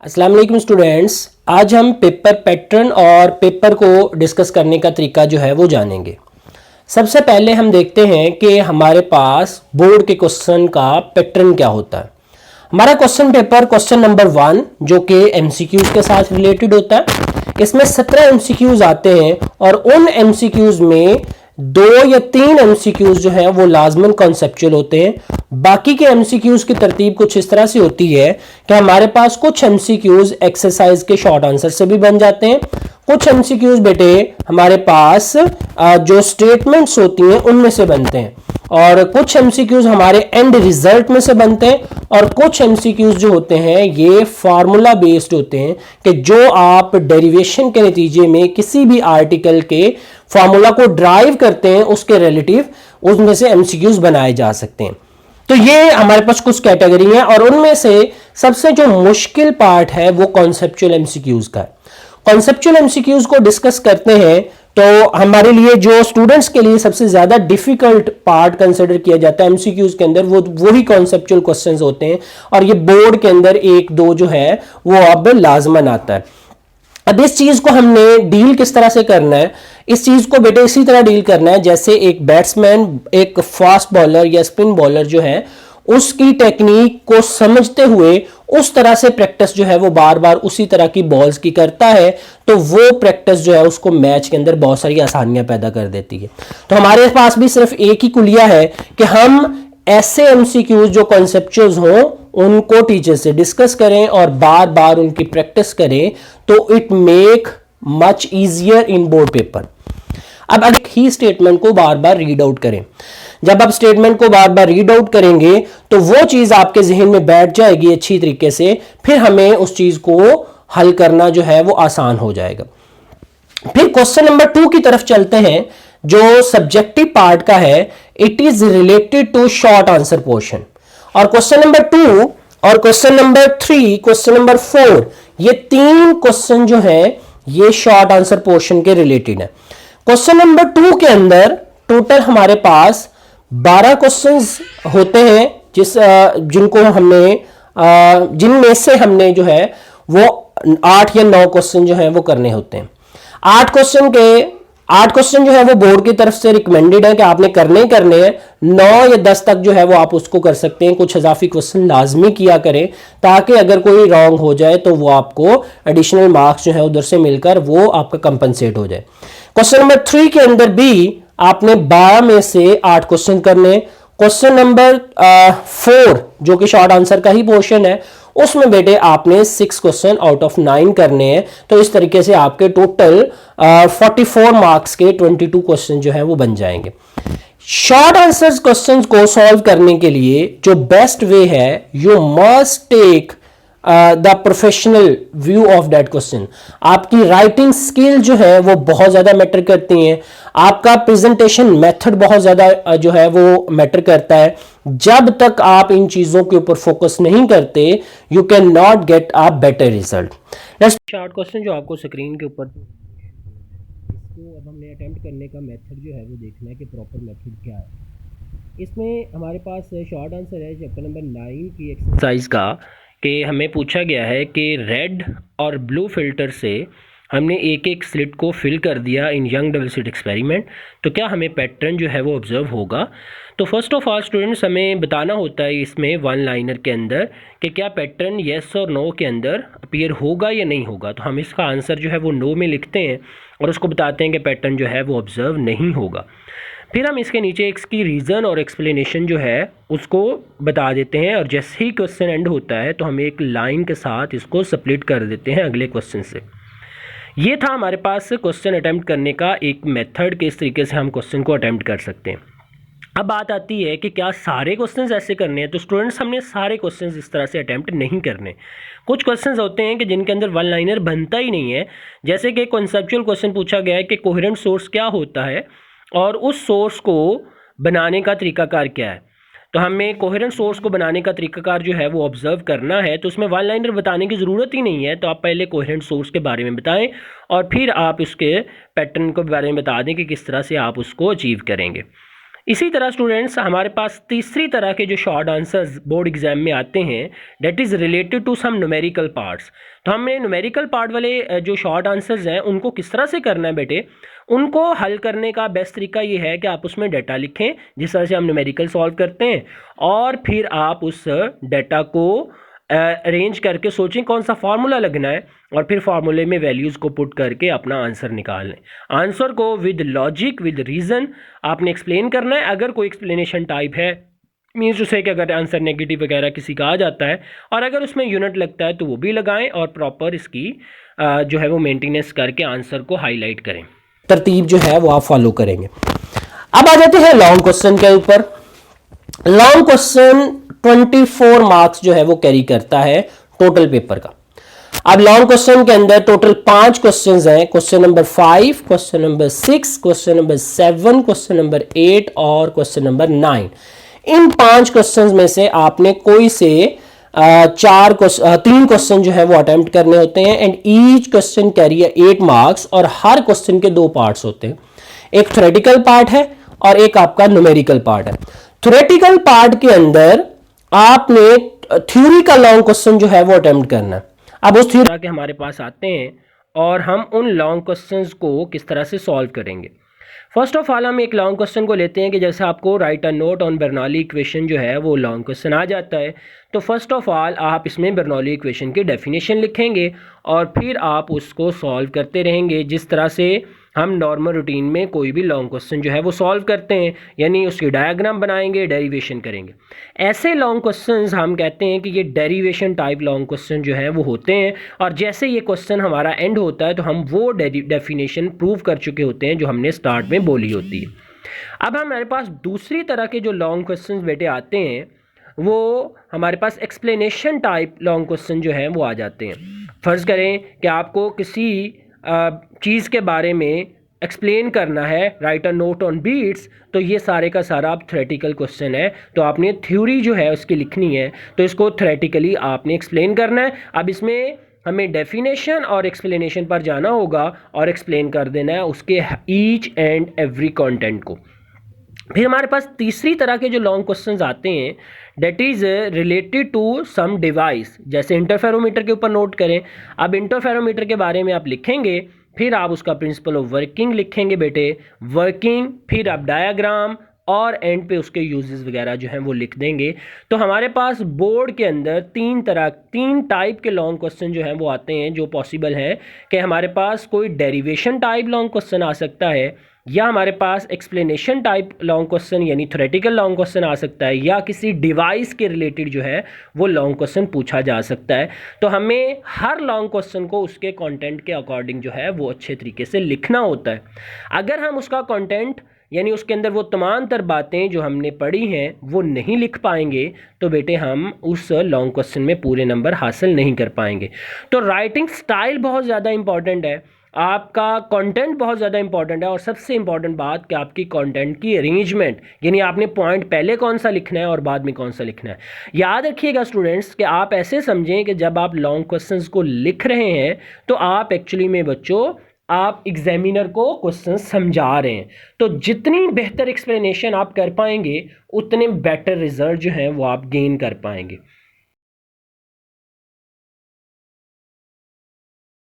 अस्सलाम वालेकुम स्टूडेंट्स। आज हम पेपर पैटर्न और पेपर को डिस्कस करने का तरीका जो है वो जानेंगे। सबसे पहले हम देखते हैं कि हमारे पास बोर्ड के क्वेश्चन का पैटर्न क्या होता है। हमारा क्वेश्चन पेपर क्वेश्चन नंबर 1 जो कि एमसीक्यूज के साथ रिलेटेड होता है। इसमें 17 एमसीक्यूज आते हैं और उन एमसीक्यूज में 2 या 3 एमसीक्यूज जो है वो लाजमन कॉन्सेप्चुअल होते हैं। बाकी के एमसीक्यूज की तरतीब कुछ इस तरह से होती है कि हमारे पास कुछ एमसीक्यूज एक्सरसाइज के शॉर्ट आंसर से भी बन जाते हैं, कुछ एमसीक्यूज बेटे हमारे पास जो स्टेटमेंट्स होती हैं उनमें से बनते हैं, और कुछ एमसीक्यूज हमारे एंड रिजल्ट में से बनते हैं, और कुछ एमसीक्यूज जो होते हैं ये फार्मूला बेस्ड होते हैं कि जो आप डेरिवेशन के नतीजे में किसी भी आर्टिकल के फार्मूला को ड्राइव करते हैं उसके रिलेटिव उसमें से एमसीक्यूज बनाए जा सकते हैं। तो ये हमारे पास कुछ कैटेगरी है और उनमें से सबसे जो मुश्किल पार्ट है वो कॉन्सेप्चुअल एमसीक्यूज का है। कॉन्सेप्चुअल एमसीक्यूज को डिस्कस करते हैं तो हमारे लिए जो स्टूडेंट्स के लिए सबसे ज्यादा डिफिकल्ट पार्ट कंसिडर किया जाता है एमसीक्यूज के अंदर वो ही कॉन्सेप्चुअल क्वेश्चंस होते हैं, और ये बोर्ड के अंदर 1-2 जो है वो अब लाजमन आता है। अब इस चीज को हमने डील किस तरह से करना है, इस चीज को बेटे इसी तरह डील करना है जैसे एक बैट्समैन एक फास्ट बॉलर या स्पिन बॉलर जो है उसकी टेक्निक को समझते हुए उस तरह से प्रैक्टिस जो है वो बार बार उसी तरह की बॉल्स की करता है, तो वो प्रैक्टिस जो है उसको मैच के अंदर बहुत सारी आसानियां पैदा कर देती है। तो हमारे पास भी सिर्फ एक ही कुलिया है कि हम ऐसे एमसीक्यूज जो कॉन्सेप्चुअल्स हों उनको टीचर से डिस्कस करें और बार बार उनकी प्रैक्टिस करें, तो it make much easier in board paper. अब एक ही स्टेटमेंट को बार बार रीड आउट करें। जब आप स्टेटमेंट को बार बार रीड आउट करेंगे तो वो चीज आपके जहन में बैठ जाएगी अच्छी तरीके से, फिर हमें उस चीज को हल करना जो है वो आसान हो जाएगा। फिर क्वेश्चन नंबर 2 की तरफ चलते हैं जो सब्जेक्टिव पार्ट का है। It is related to short answer portion, और क्वेश्चन नंबर 2 और क्वेश्चन नंबर 3 क्वेश्चन नंबर 4 ये 3 क्वेश्चन जो है ये शॉर्ट आंसर पोर्शन के रिलेटेड है। क्वेश्चन नंबर 2 के अंदर टोटल हमारे पास 12 क्वेश्चंस होते हैं जिनको हमने जिनमें से हमने जो है वो 8 या 9 क्वेश्चन जो है वो करने होते हैं। 8 क्वेश्चन जो है वो बोर्ड की तरफ से रिकमेंडेड है कि आपने करने हैं। 9 या 10 तक जो है वो आप उसको कर सकते हैं। कुछ इजाफी क्वेश्चन लाजमी किया करें ताकि अगर कोई रॉन्ग हो जाए तो वो आपको एडिशनल मार्क्स जो है उधर से मिलकर वो आपका कंपनसेट हो जाए। क्वेश्चन नंबर 3 के अंदर भी आपने 12 में से 8 क्वेश्चन करने। क्वेश्चन नंबर 4 जो कि शॉर्ट आंसर का ही पोर्शन है उसमें बेटे आपने 6 क्वेश्चन आउट ऑफ 9 करने हैं। तो इस तरीके से आपके टोटल 44 मार्क्स के 22 क्वेश्चन जो है वो बन जाएंगे। शॉर्ट आंसर क्वेश्चन को सॉल्व करने के लिए जो बेस्ट वे है, you must take the professional view of that question. आपकी राइटिंग स्किल जो है वो बहुत ज्यादा मैटर करती हैं, आपका प्रेजेंटेशन मेथड बहुत ज्यादा जो है वो मैटर करता है। जब तक आप इन चीजों के ऊपर फोकस नहीं करते you can not get a better result. Short question जो आपको स्क्रीन के ऊपर इसको अब हमने अटेम्प्ट करने का मेथड जो है वो देखना है कि प्रॉपर मेथड क्या है। इसमें हमारे पास शॉर्ट आंसर है चैप्टर नंबर 9 की एक्सरसाइज का, कि हमें पूछा गया है कि रेड और ब्लू फिल्टर से हमने एक एक स्लिट को फिल कर दिया इन यंग डबल स्लिट एक्सपेरिमेंट, तो क्या हमें पैटर्न जो है वो ऑब्जर्व होगा। तो फर्स्ट ऑफ ऑल स्टूडेंट्स हमें बताना होता है इसमें 1 लाइनर के अंदर कि क्या पैटर्न येस और नो के अंदर अपीयर होगा या नहीं होगा। तो हम इसका आंसर जो है वो नो में लिखते हैं और उसको बताते हैं कि पैटर्न जो है वो ऑब्जर्व नहीं होगा। फिर हम इसके नीचे इसकी रीज़न और एक्सप्लेनेशन जो है उसको बता देते हैं, और जैसे ही क्वेश्चन एंड होता है तो हम एक लाइन के साथ इसको स्प्लिट कर देते हैं अगले क्वेश्चन से। ये था हमारे पास क्वेश्चन अटैम्प्ट करने का एक मेथड कि इस तरीके से हम क्वेश्चन को अटैम्प्ट कर सकते हैं। अब बात आती है कि क्या सारे क्वेश्चंस ऐसे करने हैं। तो स्टूडेंट्स हमने सारे क्वेश्चंस इस तरह से अटैम्प्ट नहीं करने। कुछ क्वेश्चंस होते हैं कि जिनके अंदर 1 लाइनर बनता ही नहीं है, जैसे कि कॉन्सेप्चुअल क्वेश्चन पूछा गया है कि कोहेरेंट सोर्स क्या होता है और उस सोर्स को बनाने का तरीकाकार क्या है। तो हमें कोहेरेंट सोर्स को बनाने का तरीकाकार जो है वो ऑब्जर्व करना है, तो उसमें 1 लाइनर बताने की ज़रूरत ही नहीं है। तो आप पहले कोहेरेंट सोर्स के बारे में बताएं और फिर आप उसके पैटर्न के बारे में बता दें कि किस तरह से आप उसको अचीव करेंगे। इसी तरह स्टूडेंट्स हमारे पास तीसरी तरह के जो शॉर्ट आंसर्स बोर्ड एग्जाम में आते हैं that is related to some numerical parts. तो हमने न्यूमेरिकल पार्ट वाले जो शॉर्ट आंसर्स हैं उनको किस तरह से करना है बेटे, उनको हल करने का बेस्ट तरीका ये है कि आप उसमें डाटा लिखें जिस तरह से हम न्यूमेरिकल सॉल्व करते हैं, और फिर आप उस डाटा को अरेंज करके सोचें कौन सा फार्मूला लगना है और फिर फार्मूले में वैल्यूज़ को पुट करके अपना आंसर निकाल लें। आंसर को विद लॉजिक विद रीज़न आपने एक्सप्लेन करना है। अगर कोई एक्सप्लेनेशन टाइप है मीन्स टू से कि अगर आंसर नेगेटिव वगैरह किसी का आ जाता है और अगर उसमें यूनिट लगता है तो वो भी लगाएं और प्रॉपर इसकी जो है वो मेंटेनेंस करके आंसर को हाईलाइट करें। तरतीब जो है वो आप फॉलो करेंगे। अब आ जाते हैं लॉन्ग क्वेश्चन के ऊपर। लॉन्ग क्वेश्चन 24 मार्क्स जो है वो कैरी करता है टोटल पेपर का। अब लॉन्ग क्वेश्चन के अंदर टोटल 5 क्वेश्चंस हैं, question number 5, question number 6, question number 7, question number 8 और क्वेश्चन नंबर 9। इन 5 क्वेश्चंस में से आपने कोई से 3 क्वेश्चन जो है वो अटेम्प्ट करने होते हैं and each question carry 8 marks और हर क्वेश्चन के 2 पार्ट्स होते हैं, एक थ्योरेटिकल पार्ट है और एक आपका न्यूमेरिकल पार्ट है। थ्योरेटिकल पार्ट के अंदर आपने थ्योरी का लॉन्ग क्वेश्चन जो है वो अटेम्प्ट करना है। अब उस थ्योरी के हमारे पास आते हैं और हम उन लॉन्ग क्वेश्चंस को किस तरह से सॉल्व करेंगे। फर्स्ट ऑफ ऑल हम एक लॉन्ग क्वेश्चन को लेते हैं कि जैसे आपको right a note on Bernoulli equation जो है वो लॉन्ग क्वेश्चन आ जाता है, तो फर्स्ट ऑफ ऑल आप इसमें बर्नौली इक्वेशन की डेफिनेशन लिखेंगे और फिर आप उसको सॉल्व करते रहेंगे जिस तरह से हम नॉर्मल रूटीन में कोई भी लॉन्ग क्वेश्चन जो है वो सॉल्व करते हैं, यानी उसकी डायग्राम बनाएंगे, डेरिवेशन करेंगे। ऐसे लॉन्ग क्वेश्चंस हम कहते हैं कि ये डेरिवेशन टाइप लॉन्ग क्वेश्चन जो है वो होते हैं और जैसे ये क्वेश्चन हमारा एंड होता है तो हम वो डेफिनेशन प्रूव कर चुके होते हैं जो हमने स्टार्ट में बोली होती है। अब हमारे पास दूसरी तरह के जो लॉन्ग क्वेश्चन बेटे आते हैं वो हमारे पास एक्सप्लेनेशन टाइप लॉन्ग क्वेश्चन जो है वो आ जाते हैं। फ़र्ज़ करें कि आपको किसी चीज़ के बारे में एक्सप्लेन करना है, write a note on beats, तो ये सारे का सारा आप थ्योरेटिकल क्वेश्चन है, तो आपने थ्योरी जो है उसकी लिखनी है, तो इसको थ्योरेटिकली आपने एक्सप्लेन करना है। अब इसमें हमें डेफिनेशन और एक्सप्लेनेशन पर जाना होगा और एक्सप्लेन कर देना है उसके ईच एंड एवरी कंटेंट को। फिर हमारे पास तीसरी तरह के जो लॉन्ग क्वेश्चंस आते हैं that is related to some device, जैसे इंटरफेरोमीटर के ऊपर नोट करें। अब इंटरफेरोमीटर के बारे में आप लिखेंगे, फिर आप उसका प्रिंसिपल ऑफ वर्किंग लिखेंगे बेटे, वर्किंग, फिर आप डायग्राम और एंड पे उसके यूजेस वगैरह जो हैं वो लिख देंगे। तो हमारे पास बोर्ड के अंदर 3 टाइप के लॉन्ग क्वेश्चन जो हैं वो आते हैं जो पॉसिबल है कि हमारे पास कोई डेरिवेशन टाइप लॉन्ग क्वेश्चन आ सकता है, या हमारे पास एक्सप्लेनेशन टाइप लॉन्ग क्वेश्चन यानी थ्योरेटिकल लॉन्ग क्वेश्चन आ सकता है, या किसी डिवाइस के रिलेटेड जो है वो लॉन्ग क्वेश्चन पूछा जा सकता है। तो हमें हर लॉन्ग क्वेश्चन को उसके कंटेंट के अकॉर्डिंग जो है वो अच्छे तरीके से लिखना होता है। अगर हम उसका कंटेंट यानी उसके अंदर वो तमाम तर बातें जो हमने पढ़ी हैं वो नहीं लिख पाएंगे तो बेटे हम उस लॉन्ग क्वेश्चन में पूरे नंबर हासिल नहीं कर पाएंगे। तो राइटिंग स्टाइल बहुत ज़्यादा इंपॉर्टेंट है, आपका कंटेंट बहुत ज़्यादा इंपॉर्टेंट है, और सबसे इंपॉर्टेंट बात कि आपकी कंटेंट की अरेंजमेंट, यानी आपने पॉइंट पहले कौन सा लिखना है और बाद में कौन सा लिखना है। याद रखिएगा स्टूडेंट्स कि आप ऐसे समझें कि जब आप लॉन्ग क्वेश्चंस को लिख रहे हैं तो आप एक्चुअली में बच्चों आप एग्जामिनर को क्वेश्चन समझा रहे हैं। तो जितनी बेहतर एक्सप्लेनेशन आप कर पाएंगे उतने बेटर रिजल्ट जो हैं वो आप गेन कर पाएंगे।